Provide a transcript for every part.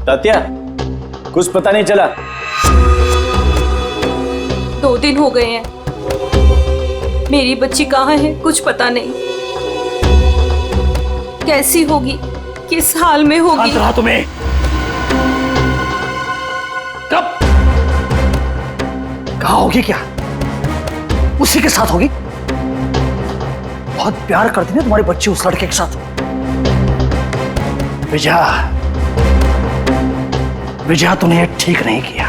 तात्या, कुछ पता नहीं चला? 2 दिन हो गए हैं, मेरी बच्ची कहाँ है कुछ पता नहीं। कैसी होगी, किस हाल में होगी? रहा तुम्हें कब कहा होगी? क्या उसी के साथ होगी? बहुत प्यार करती है तुम्हारी बच्ची उस लड़के के साथ। विजया तूने ठीक नहीं किया।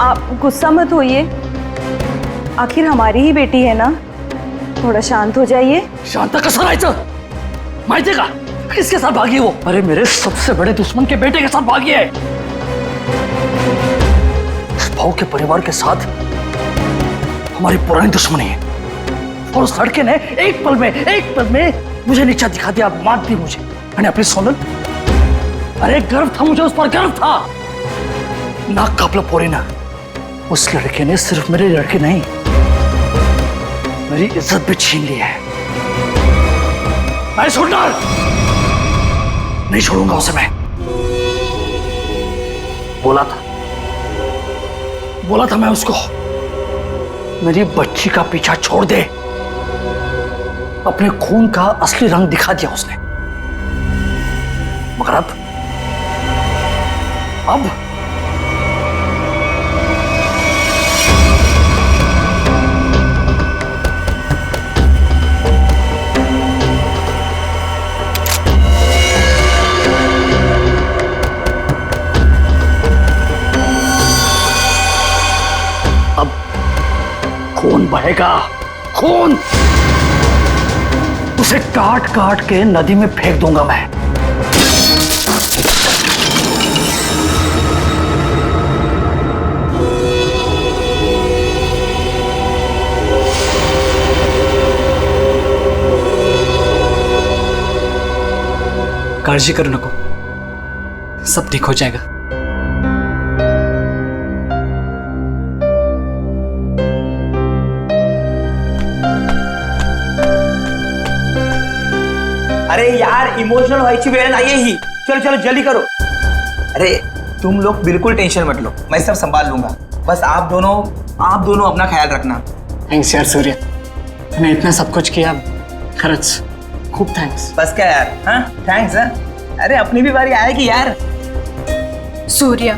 आप गुस्सा मत होइए, आखिर हमारी ही बेटी है ना, थोड़ा शांत हो जाइए। शांता कसं राहायचं? माहितीये का किसके साथ भागी वो? अरे मेरे सबसे बड़े दुश्मन के बेटे के साथ भागी है। उस भाव के परिवार के साथ हमारी पुरानी दुश्मनी है, और उस लड़के ने एक पल में मुझे नीचा दिखा दिया, मार दी मुझे। मैंने अपनी सोनल, अरे गर्व था मुझे, उस पर गर्व था। नाक कापला पोरी ना, उस लड़के ने सिर्फ मेरे लड़के नहीं, मेरी इज्जत भी छीन ली है। मैं छोड़ना नहीं छोड़ूंगा उसे। मैं बोला था मैं उसको, मेरी बच्ची का पीछा छोड़ दे। अपने खून का असली रंग दिखा दिया उसने, मगर अब खून बहेगा, खून। उसे काट काट के नदी में फेंक दूंगा मैं। काळजी करू नको, सब ठीक हो जाएगा। अरे यार, इमोशनल व्हायची वेळ नाहीये ही। चलो चलो जल्दी करो। अरे तुम लोग बिल्कुल टेंशन मत लो, मैं सब संभाल लूंगा। बस आप दोनों अपना ख्याल रखना। थँक्स यार सूर्य, तूने इतना सब कुछ किया, खरंच खूप थँक्स। बस क्या यार, हाँ थैंक्स। हाँ अरे अपनी भी बारी आएगी यार। सूर्या,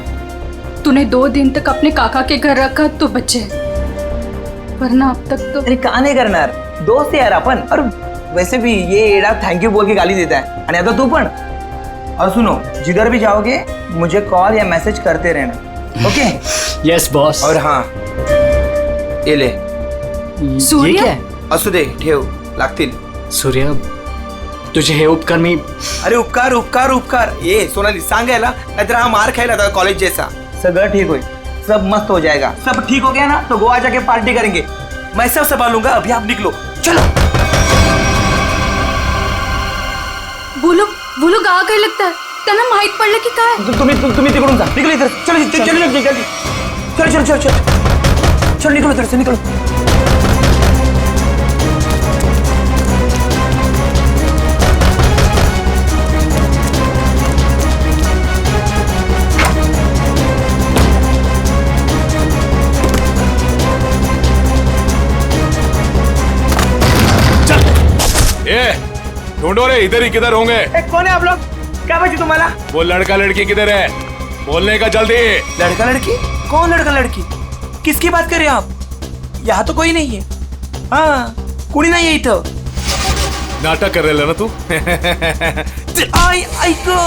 तूने 2 दिन तक अपने काका के घर रखा तो बचे, वरना अब तक तो। अरे का नाही करणार, दोस्त है यार अपन। और वैसे भी ये एड़ा थैंक यू बोल के गाली देता है, आणि आता तू पण। और सुनो, जिधर भी जाओगे मुझे कॉल या मैसेज करते रहना, ओके? Yes boss. और हाँ, ये ले। सूर्य? ये क्या है? असू दे, ठेव, लागतील। सूर्य, तुझे हे उपकार मी। अरे उपकार उपकार उपकार, ये सोनाली सांगायला, नाहीतर हा मार खायला था कॉलेज जैसा। सगळं ठीक होईल, सब मस्त हो जाएगा। सब ठीक हो गया ना तो गोवा जाके पार्टी करेंगे। मैं सब संभालूंगा, अभी आप निकलो, चलो। वो लोग आ गए लगता है, त्यांना माहित पडलं की काय? तुम्ही तिकडून जा, निकलो इधर। चलो चलो चलो चलो चलो चलो निकलो इधर से, निकलो। ढूंढो रे, इधर ही किधर होंगे? कौन है आप लोग? क्या बची तुम्हारा? वो लड़का लड़की किधर है? बोलने का जल्दी। लड़का लड़की? कौन लड़का लड़की? किसकी बात कर रहे हो आप? यहाँ तो कोई नहीं है। हाँ, कुणी नहीं है इथं। नाटक कर रहे ना तू? ऐको।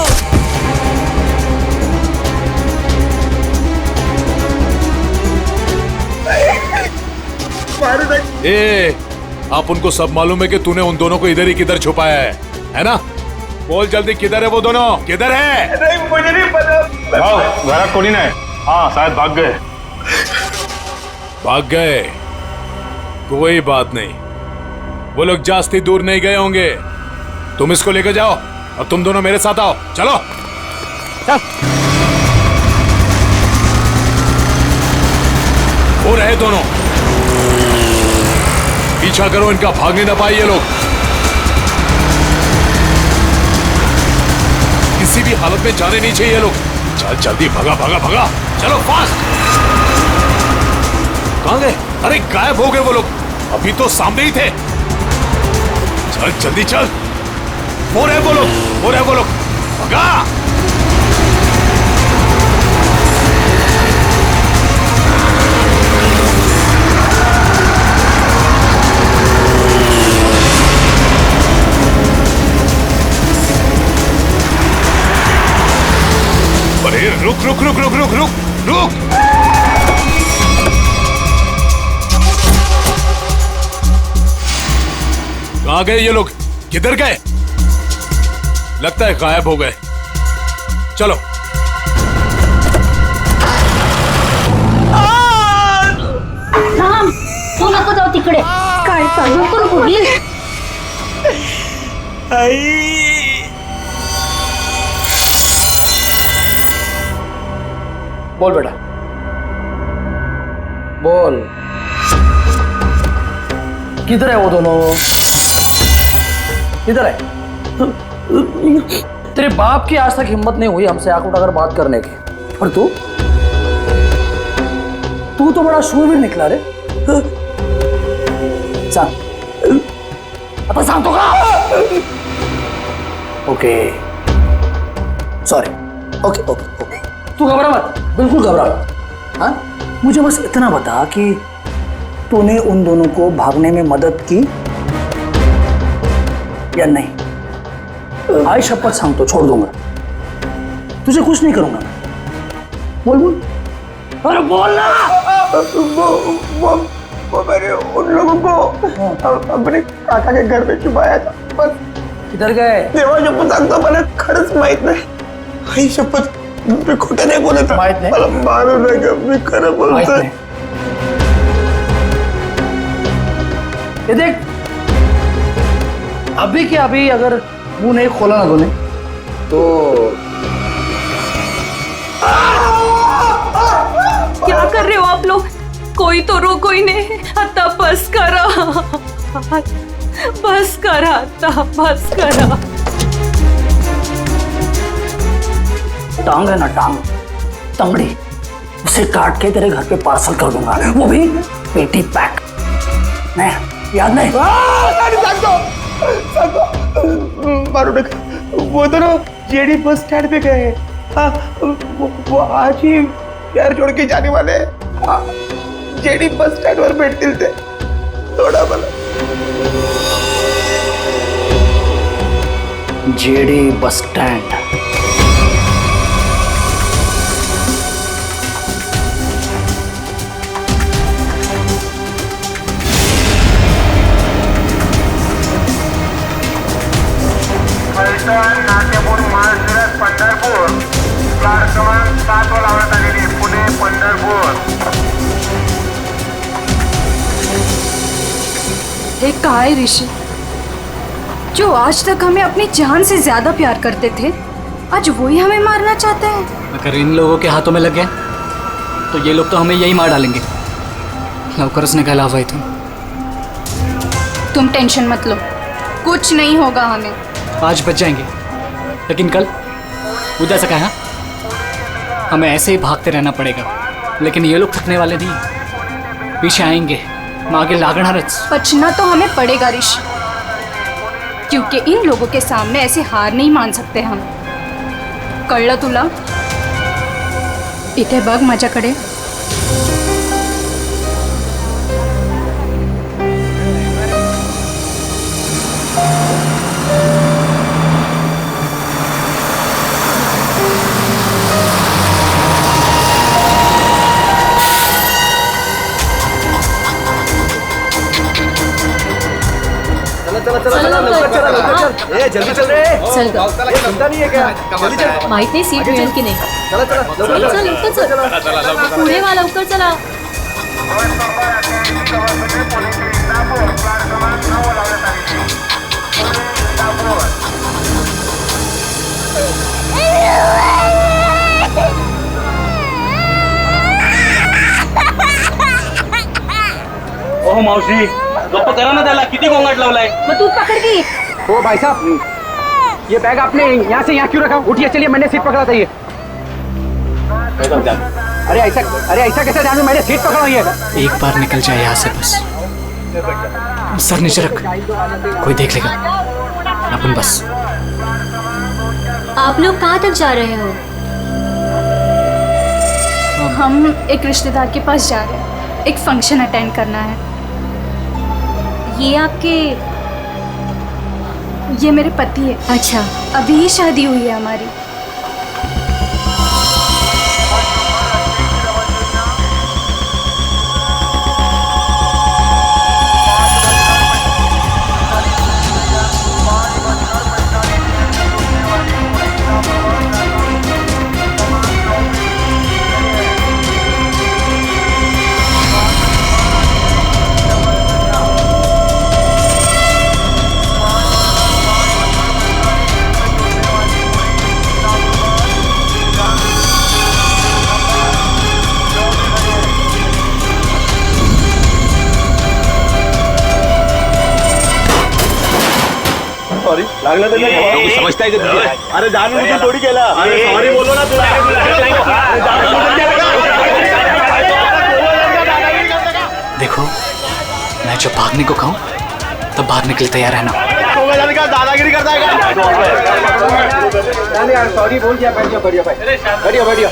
ए, आप उनको सब मालूम है कि तूने उन दोनों को इधर ही किधर छुपाया है ना? बोल जल्दी, किधर है वो दोनों? किधर है? नहीं, मुझे नहीं पता। घरात कोणी नाही। हाँ शायद भाग गए। भाग गए? कोई बात नहीं, वो लोग जास्ती दूर नहीं गए होंगे। तुम इसको लेकर जाओ और तुम दोनों मेरे साथ आओ। चलो चल। वो रहे दोनों, पीछा करो इनका, भागने ना पाए ये लोग। किसी भी हालत में जाने नहीं चाहिए ये लोग। चल जल्दी, भगा भगा भगा, चलो फास्ट। कहाँ गए? अरे गायब हो गए वो लोग, अभी तो सामने ही थे। चल जल्दी चल, वो रहे वो लोग, वो रहे वो लोग, भगा। अरे रुक रुक रुक रुक रुक रुक रुक। कहाँ गए ये लोग? किधर गए? लगता है गायब हो गए। चलो। राम, तू नको जाऊ तिकडे. काय चालू करू बोलली? बोल बेटा, बोल, किधर है वो दोनों? किधर है? तेरे बाप की आज तक हिम्मत नहीं हुई हमसे आंख उठाकर बात करने की, और तू तो बड़ा शूरवीर निकला रे। सांग, आता सांगतो का? Okay, sorry, okay okay okay, तू घबरा मत, बिल्कुल घबरा मत। हाँ, मुझे बस इतना बता कि तूने उन दोनों को भागने में मदद की या नहीं? आई शपथ सांगतो, छोड़ दूंगा, तुझे कुछ नहीं करूंगा मैं। बोल बोल, अरे बोल ना। वो मैंने उन लोगों को अपने काका के घर में छुपाया था, बस। किधर गए? देवा शपथ सांगतो, मला खरंच माहित नाही. आई शपथ, मी खोटं नाही बोलत. माहित नाही? मला मारू नका, मी खरं बोलतोय. ये देख, अभी के अभी अगर मुंह नहीं खोला ना तूने तो क्या कर रहे हो आप लोग? कोई तो रोको ही नहीं. आता बस करा, बस करा, आता बस करा. टांग है ना, टांग, तंगड़ी, उसे काट के तेरे घर पे पार्सल कर दूंगा, वो भी पेटी पैक. नहीं, याद नहीं? मारू नका. वो दोनों जेडी बस स्टैंड पे गए. हाँ, वो आज ही यार छोड़ के जाने वाले हैं. हाँ, जेडी बस स्टैंड वर भेटतील ते. थोडा मला. जेडी बस स्टैंड. नाट्यपूर महाशिरस पंढरपूर कार क्रमांक 7 वर लावण्यात आलेली पुणे पंढरपूर. ये कहा है ऋषि, जो आज तक हमें अपनी जान से ज्यादा प्यार करते थे, आज वही हमें मारना चाहते हैं. अगर इन लोगों के हाथों में लग गए तो ये लोग तो हमें यही मार डालेंगे. लवकरच निघायला हवं इथून. तुम टेंशन मत लो, कुछ नहीं होगा हमें. आज बच जाएंगे, लेकिन कल उधर से कहा हमें ऐसे ही भागते रहना पड़ेगा. लेकिन ये लोग थकने वाले नहीं, पीछे आएंगे, मागे लागणारच. बचना तो हमें पड़ेगा ऋषि, क्योंकि इन लोगों के सामने ऐसे हार नहीं मान सकते हम. कळलं तुला? इथे बघ माझ्याकडे. जल्दी चल रे. चल ग. चिंता नहीं है क्या? जल्दी चल. माहित नाही सीट मिळेल की नाही. चला चला, चल चल लवकर चल. पुढे वा, लवकर चला. ओह मावशी, गप्प करा ना त्याला, किती गोंगाट लावलाय. मग तू पकड़ की. ओ भाई साहब, ये बैग आपने यहाँ से यहाँ क्यों रखा? उठिए, चलिए, मैंने सीट पकड़ा था. ये अरे ऐसा कैसे जानू? मैंने सीट पकड़ा हुई है। एक बार निकल जाए यहाँ से बस। सर नीचे रख, कोई देख लेगा अपन बस। आप लोग कहाँ तक जा रहे हो? हम एक रिश्तेदार के पास जा रहे हैं, एक फंक्शन अटेंड करना है। ये आपके? ये मेरे पति है। अच्छा। अभी ही शादी हुई है हमारी। सॉरी लागलं तर नाही. समजताय का तुझे? अरे जानू मुझे थोडी केला. अरे सॉरी बोलो ना तुला. देखो, मैं जब भागने को कहूँ तब भागने के लिए तैयार रहना। दादागिरी करता है यार. सॉरी बोल दिया. बैठिए भाई. बैठिए.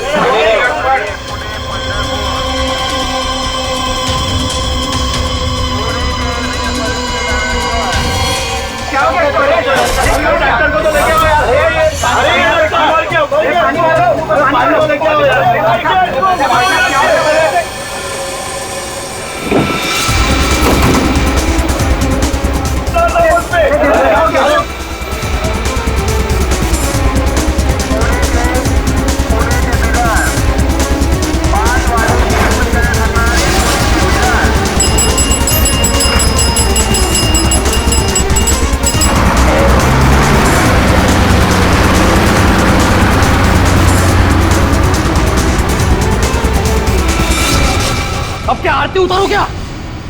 अब क्या आरती उतारो क्या?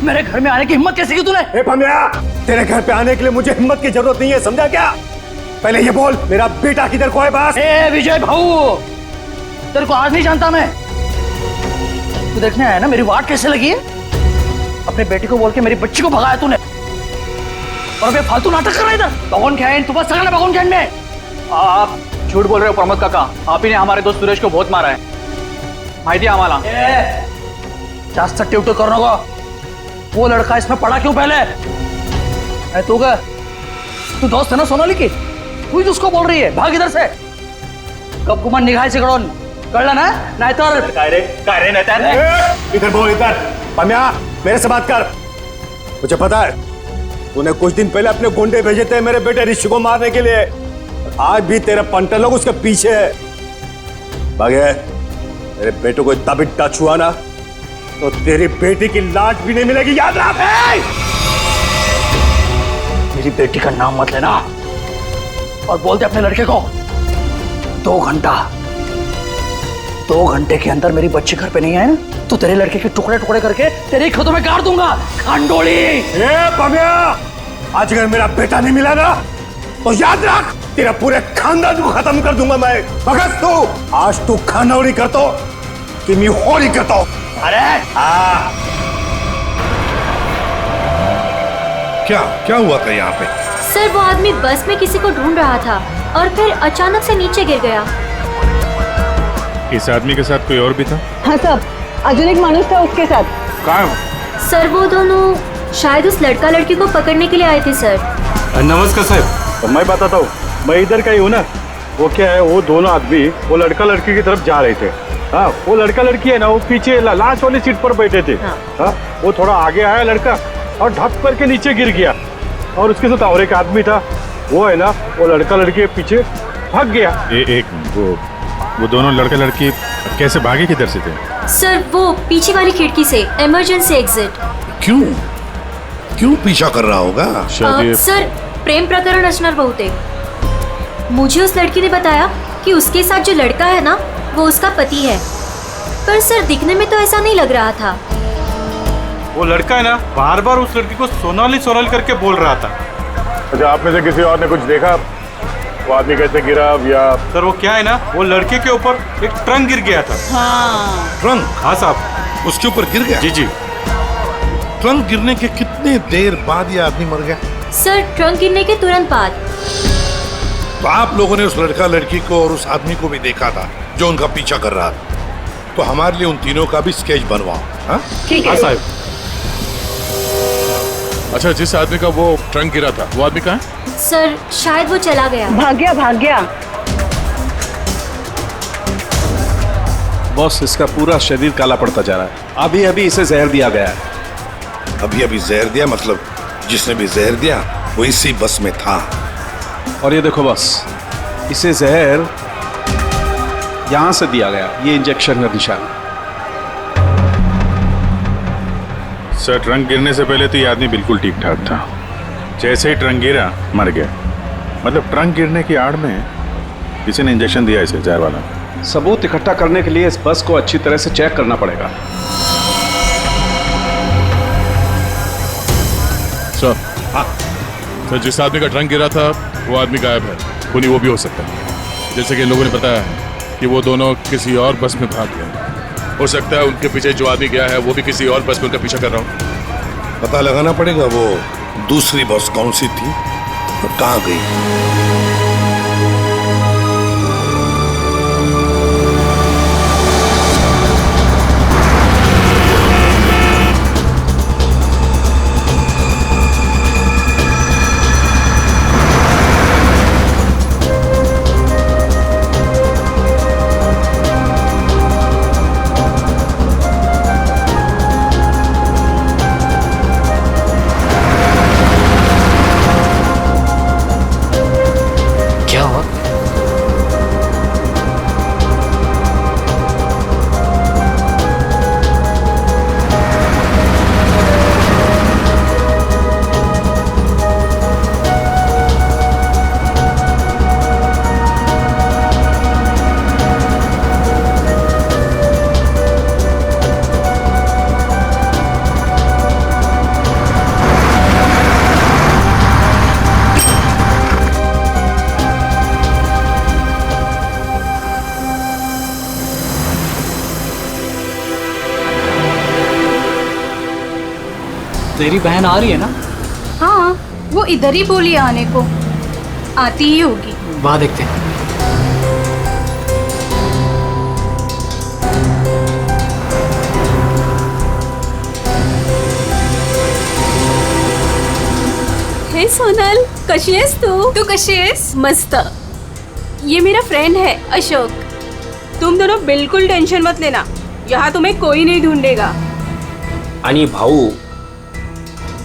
मेरे घर में आने की हिम्मत कैसे की तूने? ए पमिया, तेरे घर पे आने के लिए मुझे हिम्मत की जरूरत नहीं है, समझा क्या? पहले ये बोल, मेरा बेटा किधर को है बस? ए विजय भाऊ, तेरे को आज नहीं जानता मैं। तू देखने आया ना मेरी वाट कैसे लगी है? अपने बेटे को बोल के मेरी बच्ची को भगाया तूने, और अबे फालतू नाटक कर रहा है इधर। भगवान खैन, तू बस सगळं भगवान खैन में। आप झूठ बोल रहे हो प्रमोद काका. आप ही ने हमारे दोस्त सुरेश को बहुत मारा है. माहिती है आम्हाला. जास्त टिवटो करू नको. वो लड़का इसमें पड़ा क्यों पहले? तू का तू दोस्त है ना सोनाली की, तू ही उसको बोल रही है भाग इधर से. कब कुमार निघायचे कडून, कळलं ना? नाहीतर काय रे नेता. इधर बोल इधर. पमिया, मेरे से बात कर. मुझे पता है तूने कुछ दिन पहले अपने गुंडे भेजे थे मेरे बेटे ऋषि को मारने के लिए. आज भी तेरे पंटे लोग उसके पीछे है. भागे, मेरे बेटे को इतना भी टच हुआ ना तो तेरी बेटी की लाज भी नहीं मिलेगी, याद रख. मेरी बेटी का नाम मत लेना, और बोलते अपने लड़के को 2 घंटे के अंदर मेरी बच्ची घर पे नहीं आए ना तो तेरे लड़के के टुकड़े टुकड़े करके तेरे खेतों में गाड़ दूंगा. खांडोली. ए पमिया, आज अगर मेरा बेटा नहीं मिला ना तो याद रख तेरा पूरे खानदान को खत्म कर दूंगा मैं. भगत तू आज तू खानौरी करतो कि मैं होली करता. अरे क्या हुआ था यहाँ पे? सर वो आदमी बस में किसी को ढूंढ रहा था और फिर अचानक से नीचे गिर गया। इस आदमी के साथ कोई और भी था? हाँ साहब, अजून एक माणूस था उसके साथ. कहाँ? सर वो दोनों शायद उस लड़का लड़की को पकड़ने के लिए आए थे सर। नमस्कार साहब. तो मैं बताता हूँ, मैं इधर का ही हूँ ना. वो क्या है, वो दोनों आदमी वो लड़का लड़की की तरफ जा रहे थे. हाँ, वो लड़का लड़की है ना, वो पीछे लास्ट वाली सीट पर बैठे थे. हाँ, वो थोड़ा आगे आया लड़का और ढक करके नीचे गिर गया, और उसके साथ और एक आदमी था. वो है ना, वो लड़का लड़की के पीछे भाग गया. वो दोनों लड़का लड़की कैसे भागे, किधर से थे? सर वो पीछे वाली खिड़की से, इमरजेंसी एग्जिट। क्यों पीछा कर रहा होगा? सर प्रेम प्रकरण असणार बहुतेक। मुझे उस लड़की ने बताया कि उसके साथ जो लड़का है ना वो उसका पति है, पर सर दिखने में तो ऐसा नहीं लग रहा था। वो लड़का है ना बार बार उस लड़की को सोनाली सोनाली करके बोल रहा था। अच्छा, आप में से किसी और ने कुछ देखा? वो आदमी कैसे गिरा या सर वो क्या है ना, वो लड़के के ऊपर एक ट्रंक गिर गया था। ट्रंक? हाँ साहब। उसके ऊपर गिर गया? जी जी। ट्रंक गिरने के कितने देर बाद ये आदमी मर गया? सर ट्रंक गिरने के तुरंत बाद। तो आप लोगों ने उस लड़का लड़की को और उस आदमी को भी देखा था जो उनका पीछा कर रहा था, तो हमारे लिए उन तीनों का भी स्केच बनवाओ। हाँ ठीक है साहब। अच्छा, जिस आदमी का वो ट्रंक गिरा था वो आदमी कहाँ है? सर शायद वो चला गया। भाग गया। बॉस, इसका पूरा शरीर काला पड़ता जा रहा है। अभी अभी इसे जहर दिया गया है। अभी अभी जहर दिया? मतलब जिसने भी जहर दिया वो इसी बस में था। और ये देखो बॉस, इसे जहर यहां से दिया गया, ये इंजेक्शन का निशान। सर, ट्रंक गिरने से पहले तो ये आदमी बिल्कुल ठीक ठाक था। जैसे ही ट्रंक गिरा मर गया। मतलब ट्रंक गिरने की आड़ में किसी ने इंजेक्शन दिया इसे, जहर वाला। सबूत इकट्ठा करने के लिए इस बस को अच्छी तरह से चेक करना पड़ेगा। सर, हाँ सर, जिस आदमी का ट्रंक गिरा था वो आदमी गायब है। खूनी वो भी हो सकता है। जैसे कि लोगों ने बताया कि वो दोनों किसी और बस में भाग गए। हो सकता है उनके पीछे जो आदमी गया है वो भी किसी और बस में उनका पीछा कर रहा हो। पता लगाना पड़ेगा वो दूसरी बस कौन सी थी और कहाँ गई। तेरी बहन आ रही है ना? हाँ, वो इधर ही बोली आने को। आती ही होगी। वहां देखते हैं। हे सोनल, कशी आहेस तू? तू कशी आहेस? मस्त। ये मेरा फ्रेंड है अशोक। तुम दोनों बिल्कुल टेंशन मत लेना, यहाँ तुम्हें कोई नहीं ढूंढेगा। आणि भाऊ,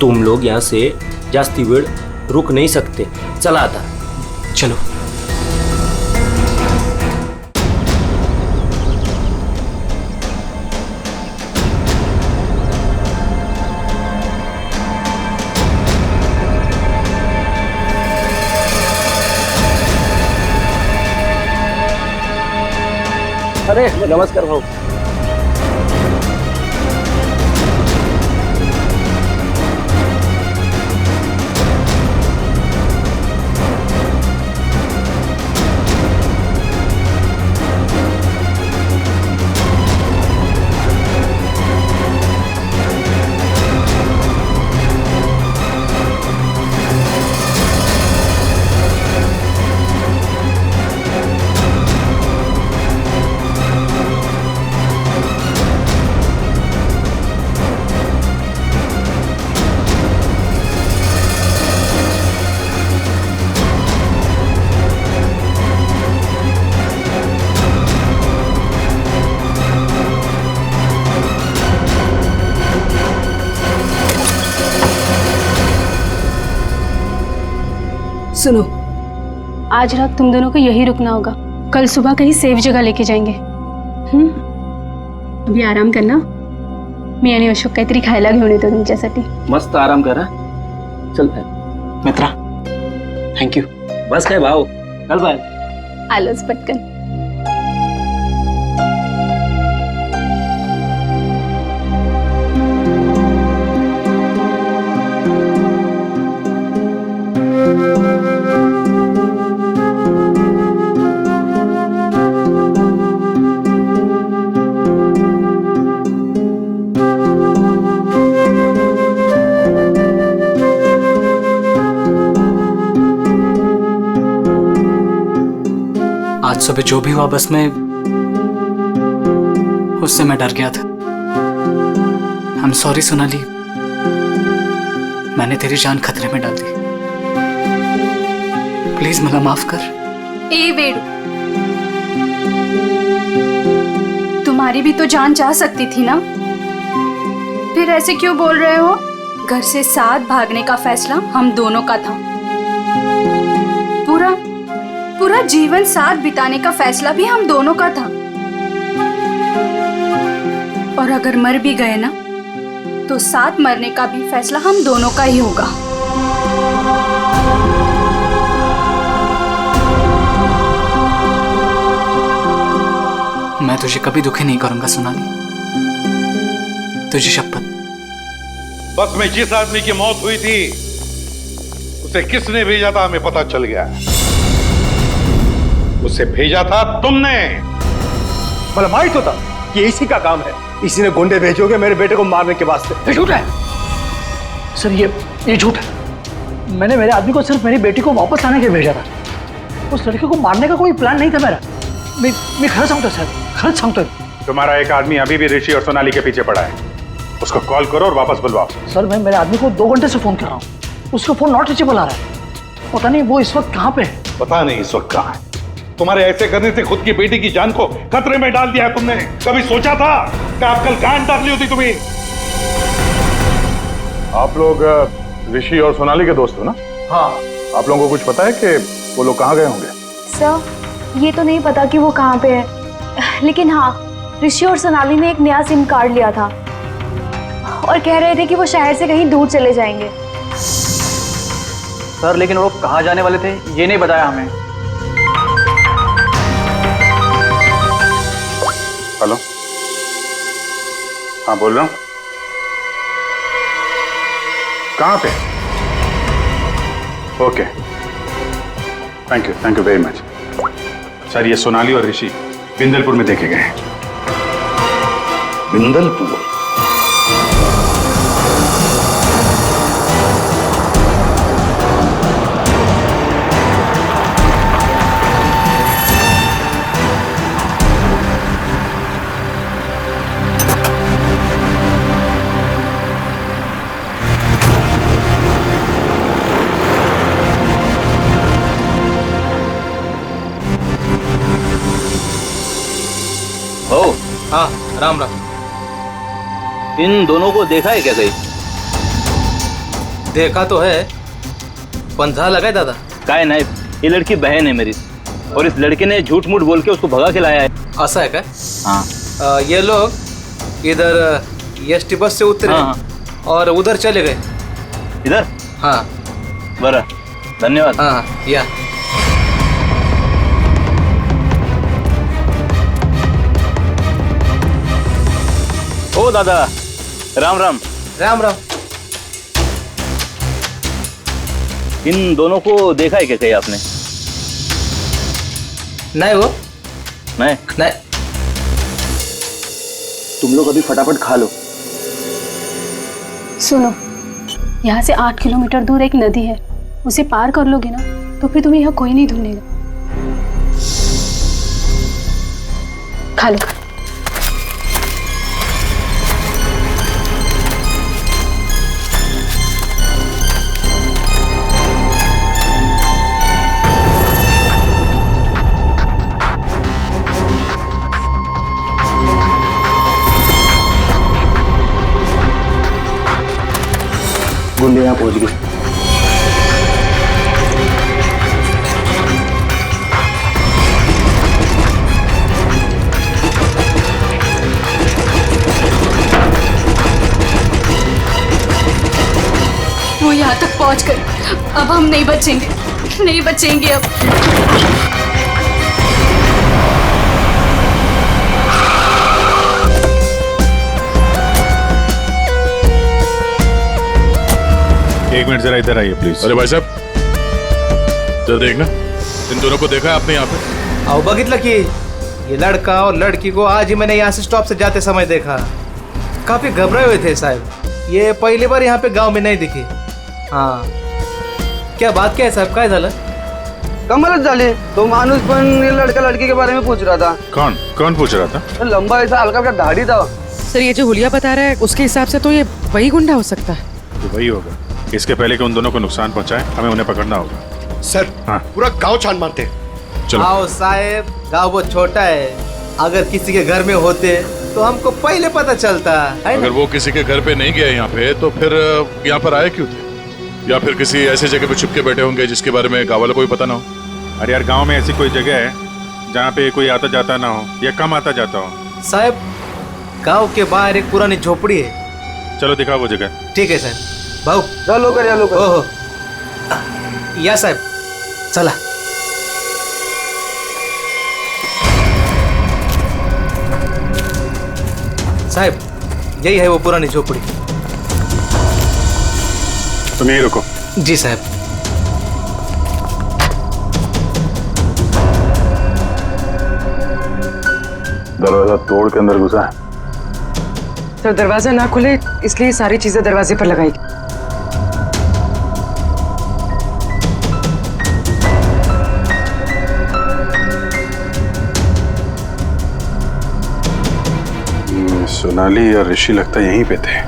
तुम लोग यहाँ से जास्ती वेळ रुक नहीं सकते। चला आता। चलो। अरे नमस्कार भाऊ। सुनो, आज रात तुम दोनों को यही रुकना होगा। कल सुबह कहीं सेफ जगह लेके जाएंगे। अभी आराम करना। मी आणि अशोक काहीतरी खायला घेऊन येतो तुमच्यासाठी। मस्त आराम करा। चल बाय मित्रा, थँक्यू। बस काय भाऊ, चल बाय। आलोच पटकन। आज सुबह जो भी हुआ बस में, उससे मैं डर गया था। आई एम सॉरी सोनाली, मैंने तेरी जान खतरे में डाल दी। प्लीज मला माफ कर। ए वेडू, तुम्हारी भी तो जान जा सकती थी ना, फिर ऐसे क्यों बोल रहे हो? घर से साथ भागने का फैसला हम दोनों का था। पूरा जीवन साथ बिताने का फैसला भी हम दोनों का था। और अगर मर भी गए ना, तो साथ मरने का भी फैसला हम दोनों का ही होगा। मैं तुझे कभी दुखी नहीं करूंगा सोनाली, तुझे शपथ। बस में जिस आदमी की मौत हुई थी उसे किसने भेजा था हमें पता चल गया। उसे भेजा था तुमने। मतलब माइट होता कि इसी का काम है, इसी ने गुंडे भेजोगे मेरे बेटे को मारने के वास्ते। ये झूठ है सर, ये झूठ है। मैंने मेरे आदमी को सिर्फ मेरी बेटी को वापस लाने के लिए भेजा था। उस लड़के को मारने का कोई प्लान नहीं था मेरा। मैं खरं सांगतो सर, खरंच सांगतोय। तुम्हारा एक आदमी अभी भी ऋषि और सोनाली के पीछे पड़ा है, उसको कॉल करो और वापस बुलवाओ। सर मैं मेरे आदमी को 2 घंटे से फोन कर रहा हूँ, उसका फोन नॉट रीचेबल आ रहा है। पता नहीं वो इस वक्त कहाँ पे है। पता नहीं इस वक्त कहाँ है। तुम्हारे ऐसे करने से खुद की बेटी की जान को खतरे में डाल दिया है तुमने। कभी सोचा था कि आप कल गांड डाली होती तुम्हें? आप लोग ऋषि और सोनाली के दोस्त हो ना? हाँ। आप लोगों को कुछ पता है कि वो लोग कहाँ गए होंगे? सर ये तो नहीं पता कि वो कहाँ पे है, लेकिन हाँ ऋषि और सोनाली ने एक नया सिम कार्ड लिया था और कह रहे थे कि वो शहर से कहीं दूर चले जाएंगे। सर लेकिन वो कहाँ जाने वाले थे ये नहीं बताया हमें। हेलो, हाँ बोल रहा हूँ। कहाँ पे? Okay, thank you very much. Sir ये सोनाली और ऋषि बिंदलपुर में देखे गए हैं। बिंदलपुर? हाँ राम राम। इन दोनों को देखा है क्या कहीं? देखा तो है, पंधा लगा है दादा। काय नहीं, ये लड़की बहन है मेरी और इस लड़के ने झूठ मूठ बोल के उसको भगा के लाया है। ऐसा है क्या? हाँ। ये लोग इधर एसटी बस से उतरे और उधर चले गए। इधर? हाँ। बरा, धन्यवाद। हाँ या ओ दादा, राम राम। राम राम। इन दोनों को देखा है क्या कहीं आपने? नहीं वो नहीं। तुम लोग अभी फटाफट खा लो। सुनो, यहाँ से 8 किलोमीटर दूर एक नदी है, उसे पार कर लोगे ना तो फिर तुम्हें यहाँ कोई नहीं ढूंढेगा। खा लो। गुंडे यहाँ पहुंच गए। वो यहाँ तक पहुँच गए, अब हम नहीं बचेंगे अब। एक मिनट जरा इधर आइए प्लीज। अरे भाई साहब जरा देखना, इन दोनों को देखा है आपने यहाँ पे? आओ बगितला कि ये लड़का और लड़की को आज ही मैंने यहाँ से स्टॉप से जाते समय देखा। काफी घबराए हुए थे साहब, ये पहली बार यहाँ पे गांव में नहीं दिखी। हाँ क्या बात क्या है साहब, काय झालं? कमालच झाली. तो माणूस पण ये लड़का लड़की के बारे में पूछ रहा था. कौन कौन पूछ रहा था? लंबा ऐसा हल्का हल्का दाढ़ी था. सर ये जो हुलिया बता रहा है उसके हिसाब से तो ये वही गुंडा हो सकता है. तो वही होगा. इसके पहले कि उन दोनों को नुकसान पहुंचाए हमें उन्हें पकड़ना होगा. सर हाँ पूरा गांव छान मारते. चलो. आओ साहब, गांव बहुत छोटा है. अगर किसी के घर में होते तो हमको पहले पता चलता है. अगर वो किसी के घर पे नहीं गए यहाँ पे तो फिर यहाँ पर आए क्यों थे? या फिर किसी ऐसी जगह पे छुप के बैठे होंगे जिसके बारे में गाँव वालों को भी पता ना हो. अरे यार गांव में ऐसी कोई जगह है जहाँ पे कोई आता जाता ना हो या कम आता जाता हो. साहब गांव के बाहर एक पुरानी झोपड़ी है. चलो दिखाओ वो जगह. ठीक है साहब. भाऊ चलो कर. ओहो या साहब चला. साहब यही है वो पुरानी झोपड़ी. तुम यहीं रुको. जी साहब. दरवाजा तोड़ के अंदर घुसा. सर दरवाजा ना खुले इसलिए सारी चीजें दरवाजे पर लगाई. सोनाली और ऋषि लगता यहीं पे थे.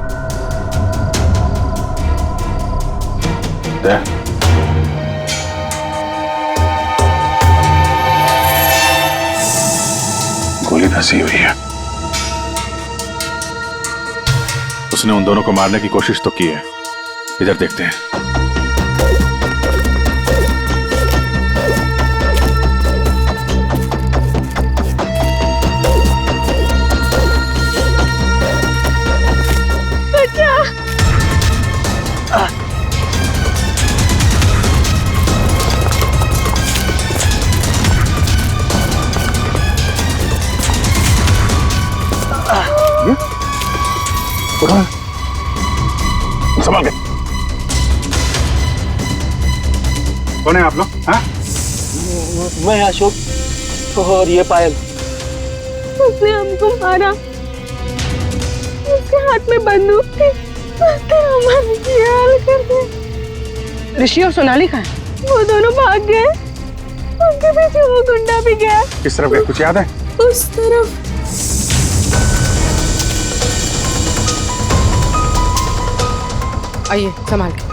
गोली धंसी हुई है. उसने उन दोनों को मारने की कोशिश तो की है. इधर देखते हैं. संभाल के. कौन है आप लोग? हाँ? मैं अशोक और ये पायल. उसने हमको मारा. उसके हाथ में बंदूक थी. उसने हमारे ये हाल कर दिया. ऋषि और सोनाली कहाँ है? वो दोनों भाग गए. उनके पीछे वो गुंडा भी गया. किस तरफ गए कुछ याद है? उस तरफ. आइए संभाल के.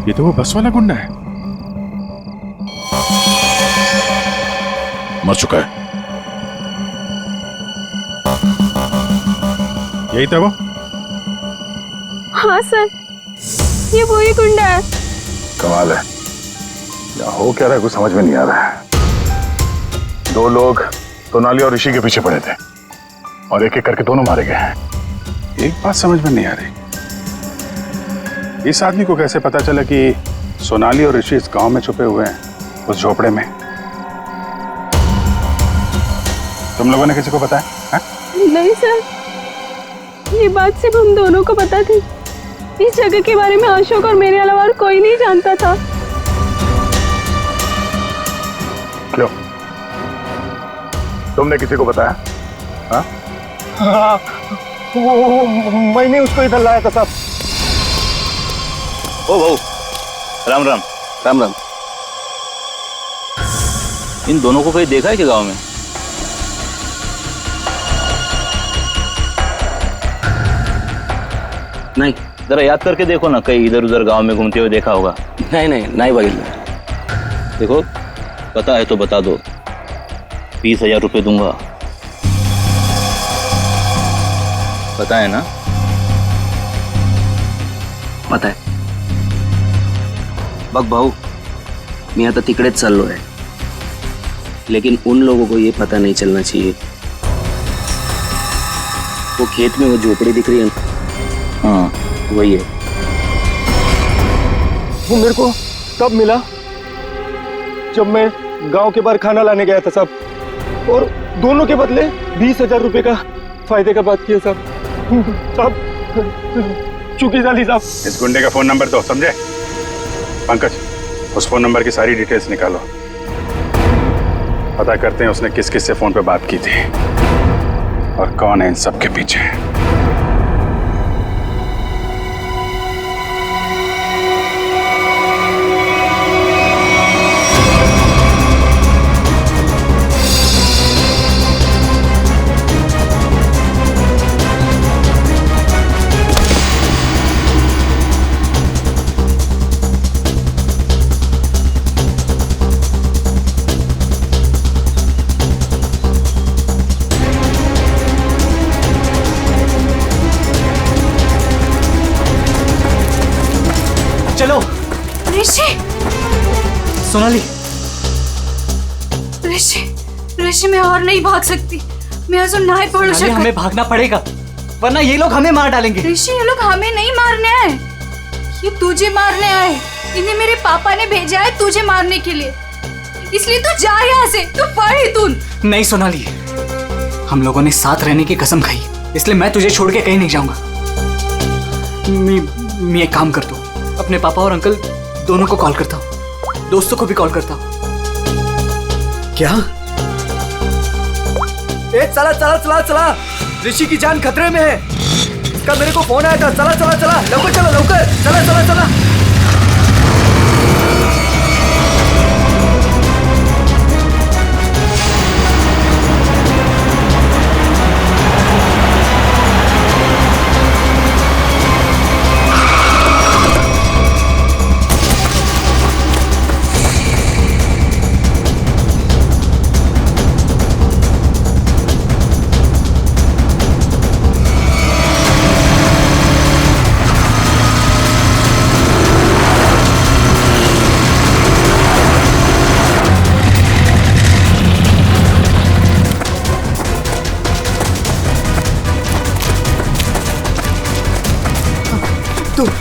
ये तो वो बस वाला गुंडा है. मर चुका है. यही था वो. हाँ सर ये वही गुंडा है. कमाल है. क्या हो क्या रहा है कुछ समझ में नहीं आ रहा है. दो लोग सोनाली और ऋषि के पीछे पड़े थे और एक एक करके दोनों मारे गए हैं. एक बात समझ में नहीं आ रही. इस आदमी को कैसे पता चला कि सोनाली और ऋषि इस गांव में छुपे हुए हैं उस झोपड़े में? तुम लोगों ने किसी को बताया? हाँ? नहीं सर ये बात सिर्फ हम दोनों को पता थी. इस जगह के बारे में अशोक और मेरे अलावा और कोई नहीं जानता था. क्यों? तुमने किसी को बताया? हाँ? हाँ, वो मैंने उसको इधर लाया था साहब. ओ भाऊ राम राम. राम राम. इन दोनों को कहीं देखा है क्या गांव में? नहीं. जरा याद करके देखो ना, कहीं इधर उधर गांव में घूमते हुए देखा होगा. नहीं भाई. देखो पता है तो बता दो. 20,000 रुपये दूंगा. पता है ना? पता आहे. बघ भाऊ मी आता तिकडेच चाललो आहे. लेकिन उन लोगों को ये पता नहीं चलना चाहिए. वो खेत में वो झोपड़ी दिख रही है. हाँ वही है. वो मेरे को तब मिला जब मैं गांव के बाहर खाना लाने गया था साहब. और दोनों के बदले 20,000 रुपए का फायदे का बात किया साहब. साहब चुकी जाली साहब. इस गुंडे का फोन नंबर दो. समझे? पंकज उस फोन नंबर की सारी डिटेल्स निकालो. पता करते हैं उसने किस किस से फोन पे बात की थी और कौन है इन सब के पीछे। चलो ऋषि, सोनाली। ऋषि, ऋषि मैं और नहीं भाग सकती। मैं अजून नहीं पडू सोनाली, शकत। हमें भागना पड़ेगा वरना ये लोग हमें मार डालेंगे। ऋषि, ये लोग हमें नहीं मारने आए, ये तुझे मारने आए। इन्हें मेरे पापा ने भेजा है तुझे मारने के लिए, इसलिए तू जा यहाँ से, तू पढ़ इतून। नहीं सोनाली, हम लोगों ने साथ रहने की कसम खाई, इसलिए मैं तुझे छोड़ के कहीं नहीं जाऊंगा। मैं एक काम करता हूँ, अपने पापा और अंकल दोनों को कॉल करता हूँ, दोस्तों को भी कॉल करता हूँ। क्या? चला चला चला चला, ऋषि की जान खतरे में है। इसका मेरे को फोन आया था। चला चला चला, लवकर चलो, लवकर चला चला चला।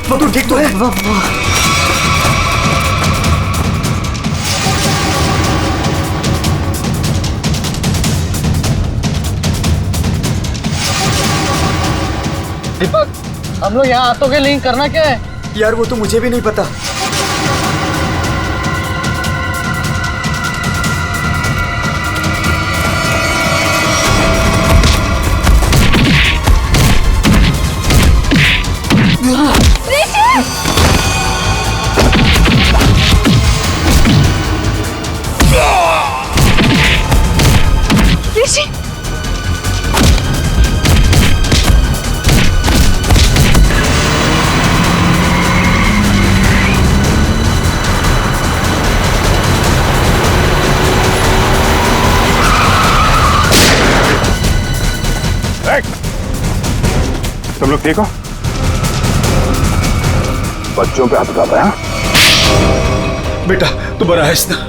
तू ठीक तो है? दीपक, हम लोग यहाँ आतों के लिंक करना क्या है? यार वो तो मुझे भी नहीं पता। ऋषि, तुम लोग ठीक हो? बच्चों पे हाथ उठाता है? बेटा तू बड़ा है ना?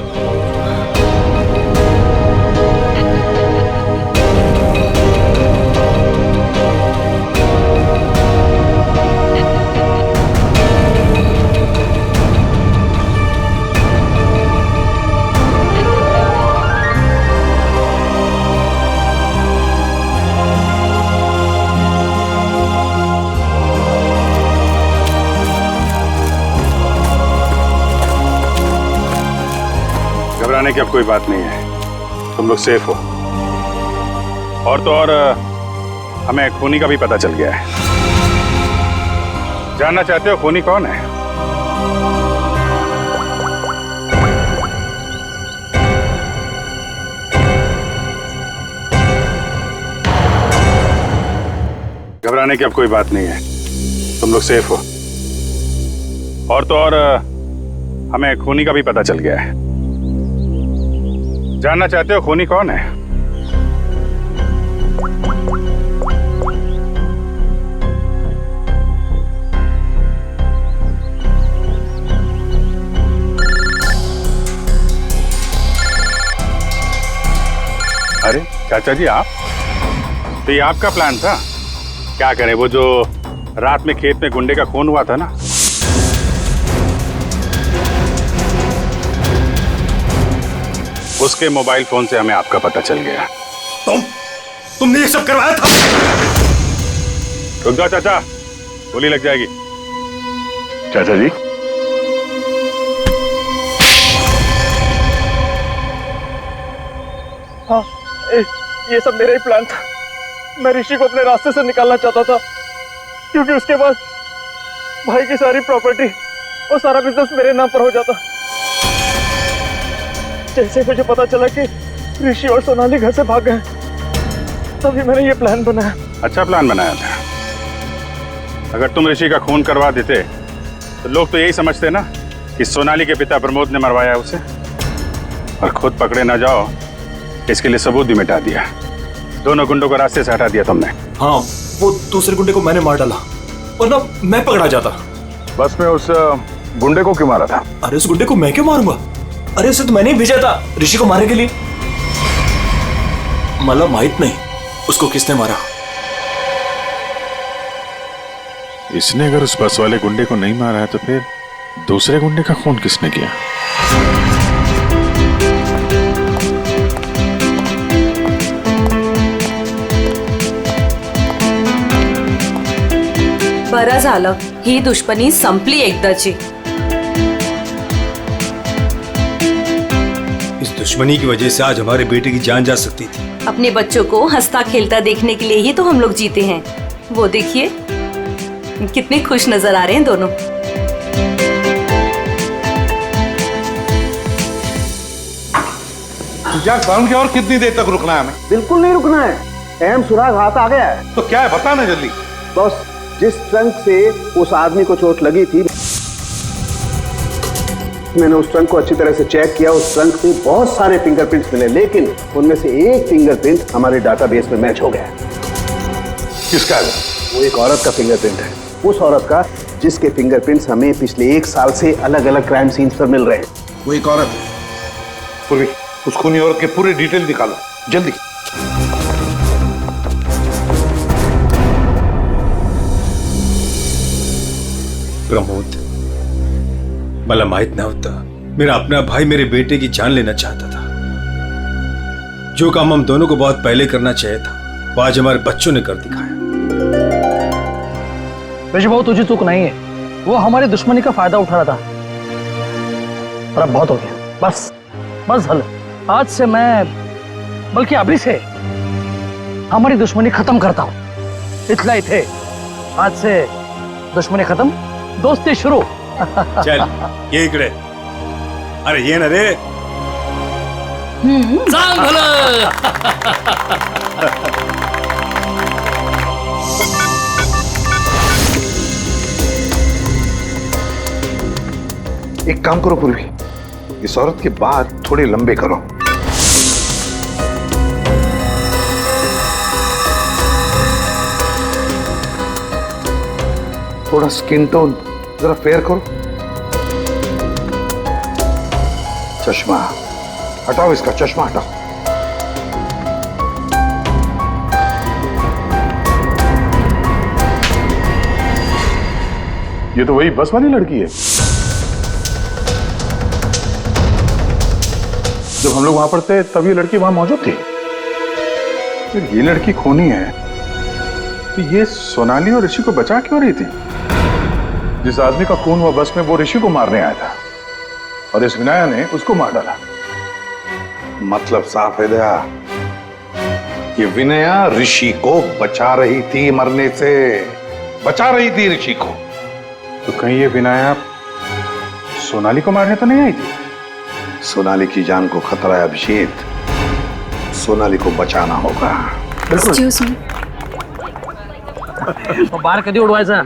घबराने की अब कोई बात नहीं है, तुम लोग सेफ हो। और तो और हमें खूनी का भी पता चल गया है। जानना चाहते हो खूनी कौन है? घबराने की अब कोई बात नहीं है, तुम लोग सेफ हो। और तो और हमें खूनी का भी पता चल गया है। जानना चाहते हो खूनी कौन है? अरे चाचा जी आप, तो ये आपका प्लान था? क्या करें, वो जो रात में खेत में गुंडे का खून हुआ था ना, उसके मोबाइल फोन से हमें आपका पता चल गया। तुमने ये सब करवाया था? रुक जाओ चाचा, गोली लग जाएगी। चाचा जी हाँ, ये सब मेरा ही प्लान था। मैं ऋषि को अपने रास्ते से निकालना चाहता था, क्योंकि उसके बाद भाई की सारी प्रॉपर्टी और सारा बिजनेस मेरे नाम पर हो जाता। जैसे मुझे पता चला कि ऋषि और सोनाली घर से भाग गए, तभी मैंने ये प्लान बनाया। अच्छा प्लान बनाया था। अगर तुम ऋषि का खून करवा देते तो लोग तो यही समझते ना कि सोनाली के पिता प्रमोद ने मरवाया उसे, और खुद पकड़े ना जाओ इसके लिए सबूत भी मिटा दिया। दोनों गुंडों को रास्ते से हटा दिया तुमने। हाँ, वो दूसरे गुंडे को मैंने मार डाला, वरना मैं पकड़ा जाता। बस में उस गुंडे को क्यों मारा था? अरे उस गुंडे को मैं क्यों मारूंगा? अरे उसे तो मैंने ही भेजा था ऋषि को मारने के लिए। मतलब माहित नहीं उसको किसने मारा। इसने अगर उस बस वाले गुंडे को नहीं मारा है तो फिर दूसरे गुंडे का खून किसने किया? बरं झालं, ही दुश्मनी संपली एकदाची। इस दुश्मनी की वजह से आज हमारे बेटे की जान जा सकती थी। अपने बच्चों को हंसता खेलता देखने के लिए ही तो हम लोग जीते हैं। वो देखिए कितने खुश नजर आ रहे हैं दोनों। साउंड की और कितनी देर तक रुकना है हमें? बिल्कुल नहीं रुकना है, अहम सुराग हाथ आ गया है। तो क्या है बता ना जल्दी। बस जिस ट्रंक से उस आदमी को चोट लगी थी, मैंने उस ट्रंक को अच्छी तरह से चेक किया। उस ट्रंक से बहुत सारे फिंगरप्रिंट्स मिले, लेकिन उनमें से एक फिंगरप्रिंट हमारे डाटाबेस में मैच हो गया। किसका है? वो एक औरत का फिंगरप्रिंट है, उस औरत का जिसके फिंगरप्रिंट्स हमें पिछले 1 साल से अलग अलग क्राइम सीन्स पर मिल रहे हैं। वो एक औरत है। पूर्वी, उस खूनी औरत के पूरे डिटेल निकालो जल्दी। प्रमोद, मला माहित नव्हता मेरा अपना भाई मेरे बेटे की जान लेना चाहता था। जो काम हम दोनों को बहुत पहले करना चाहिए था, वो आज हमारे बच्चों ने कर दिखाया। ऋषिभाऊ, तुझे चूक नहीं है, वो हमारी दुश्मनी का फायदा उठा रहा था। पर अब बहुत हो गया, बस बस हल। आज से मैं, बल्कि अभी से हमारी दुश्मनी खत्म करता हूं। इतना ही थे, आज से दुश्मनी खत्म, दोस्ती शुरू। चल ये इकडे। अरे ये ना रे। सांग भलं। एक काम करो पूर्वी, इस औरत के बाल थोड़े लंबे करो। थोड़ा स्किन टोन जरा फेयर करो। चश्मा हटाओ, इसका चश्मा हटाओ। ये तो वही बस वाली लड़की है। जब हम लोग वहां पर थे तब ये लड़की वहां मौजूद थी। फिर ये लड़की खूनी है तो ये सोनाली और ऋषि को बचा क्यों रही थी? जिस आदमी का खून हुआ बस में, वो ऋषि को मारने आया था और इस विनाया ने उसको मार डाला। मतलब साफ है दया, ये विनया ऋषि को बचा रही थी मरने से, बचा रही थी ऋषि को। तो कहीं ये विनाया सोनाली को मारने तो नहीं आई थी? सोनाली की जान को खतरा है अभिषेक, सोनाली को बचाना होगा। एक्सक्यूज मी, बार कधी उडवायचा?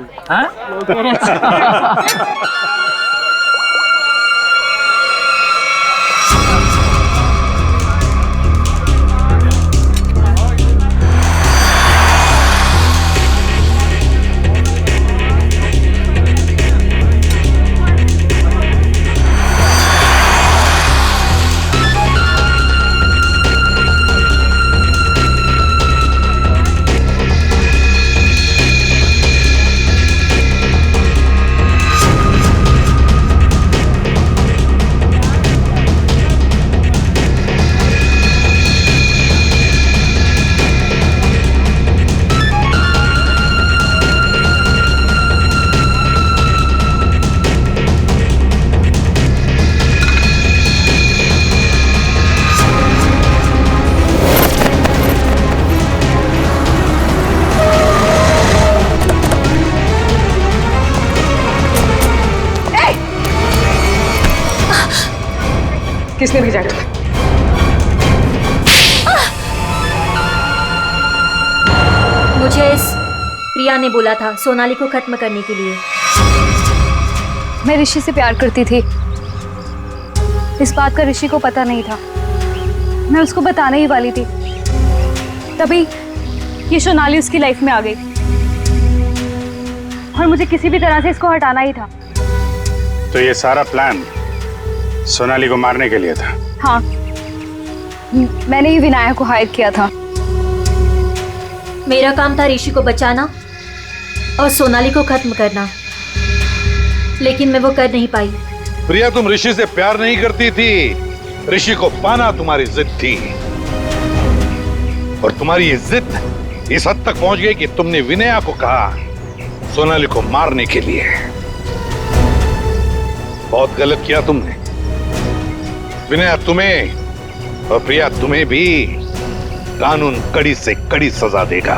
किसने भेजा है तुम्हें? मुझे इस प्रिया ने बोला था सोनाली को खत्म करने के लिए। मैं ऋषि से प्यार करती थी, इस बात का ऋषि को पता नहीं था। मैं उसको बताने ही वाली थी, तभी ये सोनाली उसकी लाइफ में आ गई और मुझे किसी भी तरह से इसको हटाना ही था। तो ये सारा प्लान सोनाली को मारने के लिए था? हाँ, मैंने ही विनायक को हायर किया था। मेरा काम था ऋषि को बचाना और सोनाली को खत्म करना, लेकिन मैं वो कर नहीं पाई। प्रिया, तुम ऋषि से प्यार नहीं करती थी, ऋषि को पाना तुम्हारी जिद थी। और तुम्हारी ये जिद इस हद तक पहुंच गई कि तुमने विनया को कहा सोनाली को मारने के लिए। बहुत गलत किया तुमने। विनया तुम्हें और प्रिया तुम्हें भी कानून कड़ी से कड़ी सजा देगा।